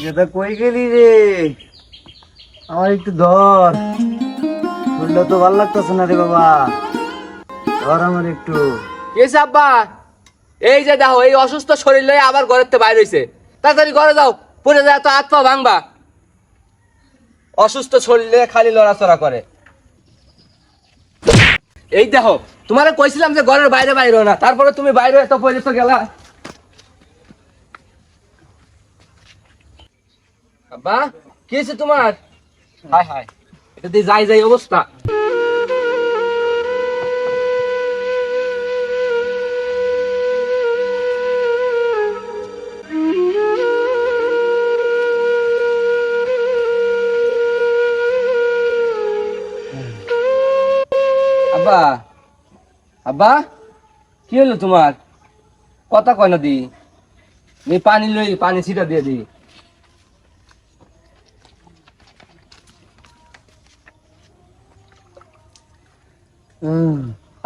যেটা কই গেলি রে? আমার একটু ধর, ধরলে তো ভালো লাগতেছে না রে বাবা। ধর আমার একটু। এসে আব্বা, এই যে দেখো এই অসুস্থ শরীর লয়ে আবার ঘরের থেকে বাইর হইছে। তাড়াতাড়ি ঘরে যাও, পড়ে যায় তো হাত পা ভাঙবা। অসুস্থ শরীরে খালি লড়াচড়া করে। এই দেখো, তোমারে কইছিলাম যে ঘরের বাইরে বাইরে না, তারপরে তুমি বাইরে তো পড়ে তো গেলা। আব্বা, কি হয়েছে তোমার? হায় হায়, এটা দিয়ে যাই যাই অবস্থা। আব্বা, আব্বা, কি হলো তোমার? কথা কয় না দি, এই পানি লই, পানি ছিটা দিয়ে দি।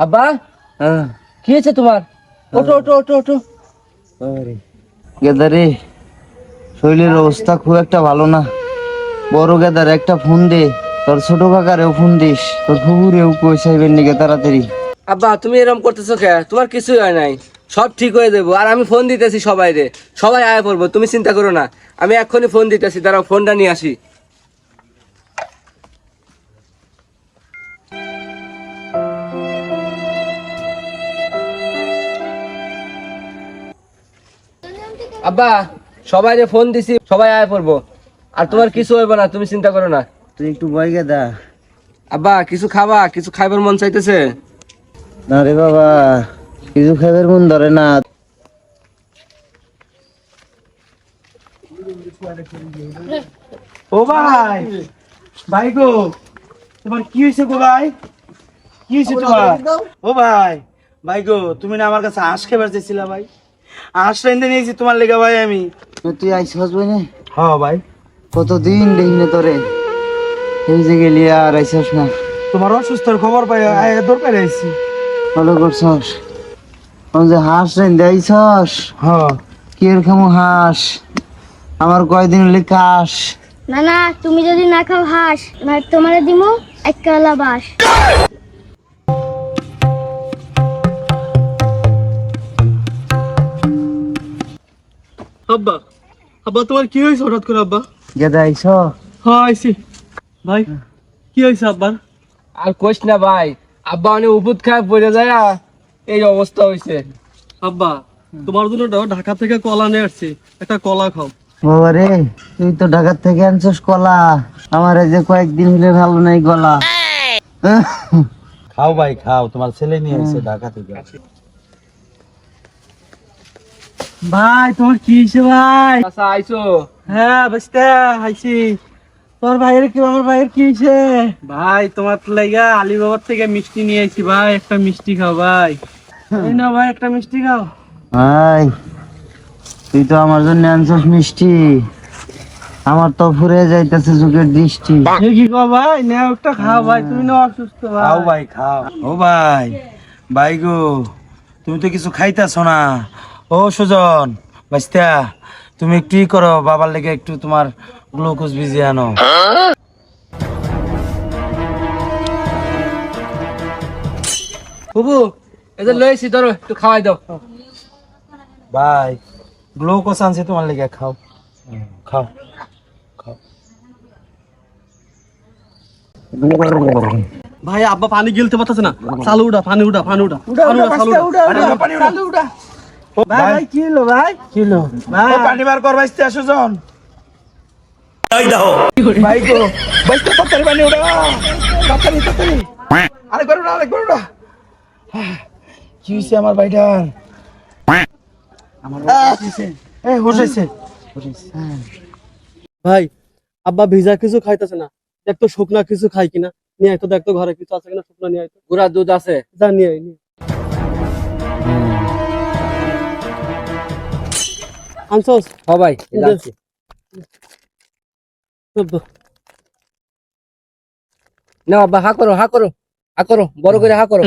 আব্বা, কি হয়েছে তোমার? ওঠো ওঠো ওঠো ওঠো। গেদা রে, শরীরের অবস্থা খুব একটা ভালো না। বড় গেদার একটা ফোন দে, তোর ছোট কাকারেও ফোন দিস, তোর ফুবুরেও কই চাইবেন নিকে তাড়াতাড়ি। আব্বা, তুমি এরকম করতেছো কে? তোমার কিছুই হয় নাই, সব ঠিক হয়ে যাবো। আর আমি ফোন দিতেছি সবাই রে, সবাই আয়া পড়বো, তুমি চিন্তা করো না। আমি এক্ষুনি ফোন দিতেছি, দাঁড়াও ফোনটা নিয়ে আসি। আব্বা, সবাই রে ফোন দিছি, সবাই আয়া পড়বো। আর তোমার কিছু হইব না, তুমি চিন্তা করো না। তুই একটু বই গেদা। আব্বা, কিছু খাবা? কিছু খাইবার মন চাইতেছে? না রে বাবা, কিছু খাইবার মন ধরে না। ও ভাই, ভাই গো, তোমার কি হয়েছে গো ভাই? কি হয়েছে তোমার? ও ভাই, ভাই গো, তুমি না আমার কাছে হাঁস খেবার চেয়েছিলা ভাই? হাঁস রেঁধে নিয়েছি তোমার লেগে ভাই আমি। তুই আইসস বই না? হ্যাঁ ভাই, কতদিন দেখিনি তোরে, এই যে গেলি আর আইসস না। তোমার অসুস্থর খবর পাই দরকার আইছি। ভালো করছস। যে হাঁস রেঁধে আইসস, হ্যাঁ, কি এরকম হাঁস? আমার কয়দিন হলে খাস। না না, তুমি যদি না খাও হাঁস, না তোমারে দিমু এক কালা বাস। আব্বা, আব্বা তোমার কি হয়েছে হঠাৎ করে আব্বা? গেদা আইস? হ্যাঁ আইছি। ভাই, কি হয়েছে আব্বার? আর কইস না ভাই, আব্বা অনেক উপুত খায় পড়ে যায়, এই অবস্থা হয়েছে। আব্বা, তোমার জন্য ঢাকা থেকে কলা নিয়ে আসছি, একটা কলা খাও। বাবা রে, তুই তো ঢাকার থেকে আনছস কলা, আমার এই যে কয়েকদিন হলে ভালো নাই গলা। খাও ভাই খাও, তোমার ছেলে নিয়ে এসে ঢাকা থেকে। ভাই তোমার কি হয়েছে ভাই? আচ্ছা আইসো। হ্যাঁ বুঝতে আইছি। তোর ভাইয়ের কি, আমার ভাইয়ের কি হয়েছে? ভাই তোমার লাগা আলিবাবার থেকে মিষ্টি নিয়ে আইছি ভাই, একটা মিষ্টি খাও ভাই। এই না ভাই, একটা মিষ্টি খাও। ভাই, তুই তো আমার জন্য আনছস মিষ্টি, আমার তো ফুরে যাইতেছে চোখের দৃষ্টি। এ কি কও ভাই, নাও একটা খাও ভাই, তুমি না অসুস্থ ভাই। খাও ভাই খাও। ও ভাই, ভাই গো, তুমি তো কিছু খাইতাছো না। ও সুজন, বাস্তা, তুমি একটু ই করো, বাবার লেগে একটু তোমার গ্লুকোজ ভিজিয়ে আনো। বুবু, এদের লয়েছি, ধরো একটু খাওয়াই দাও। ভাই, গ্লুকোজ আনছি তোমার লেগে, খাও খাও খাও। ভাই আব্বা পানি গিলতে পারতেছে না, চালু উঠা, পানি উঠা, পানি উঠা, পানি উঠা, চালু উঠা, পানি উঠা। ভাই ভাই কি হলো ভাই? কি হলো ভাই? পানি বার কর বাইতে আসো জন। ভাই দাও ভাই গো, বাইতে তাড়াতাড়ি পানি উঠা, তাড়াতাড়ি তাড়াতাড়ি। আরেকবার উঠা, আরেকবার উঠা। কি হইছে আমার ভাইটার? আমার এই হুশাইছে। ভাই, আব্বা ভিজা কিছু খাইতেছে না, দেখতো শুকনা কিছু খাই কিনা, নিয়ে আইতো, দেখতো ঘরে কিছু আছে কিনা, শুকনা নিয়ে আইতো। গুড়া দুধ আছে? যা নিয়ে আই, নিয়ে আনছস? সবাই যাচ্ছি। না আব্বা, হা করো, হা করো, হা করো, বড় করে হা করো।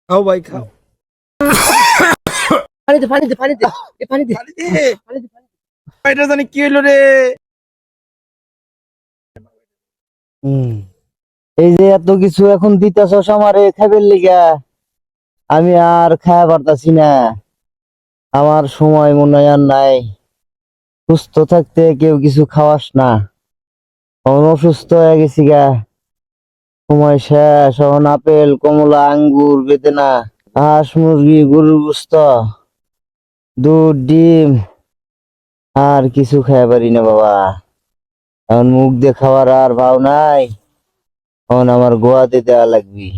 খাও ভাই খাও। পানি দে পানি দে পানি দে এ পানি দে পানি দে। এটা জানি কি হইলো রে? এই যে এত কিছু এখন দিতেছস আমারে খাইবার লিগা, আমি আর খাওয়া পারতাছি না। আমার সময় মনে হয় আর নাই। সুস্থ থাকতে কেউ কিছু খাওয়াস না, এখন অসুস্থ হয়ে গেছি গা। সময় শেষ, এখন আপেল কমলা আঙ্গুর বেদেনা হাঁস মুরগি গরুর গোস্ত দুধ ডিম আর কিছু খাইয়া পারি না বাবা। এখন মুখ দিয়ে খাওয়ার আর ভাও নাই, এখন আমার গোয়াতে দেওয়া লাগবি।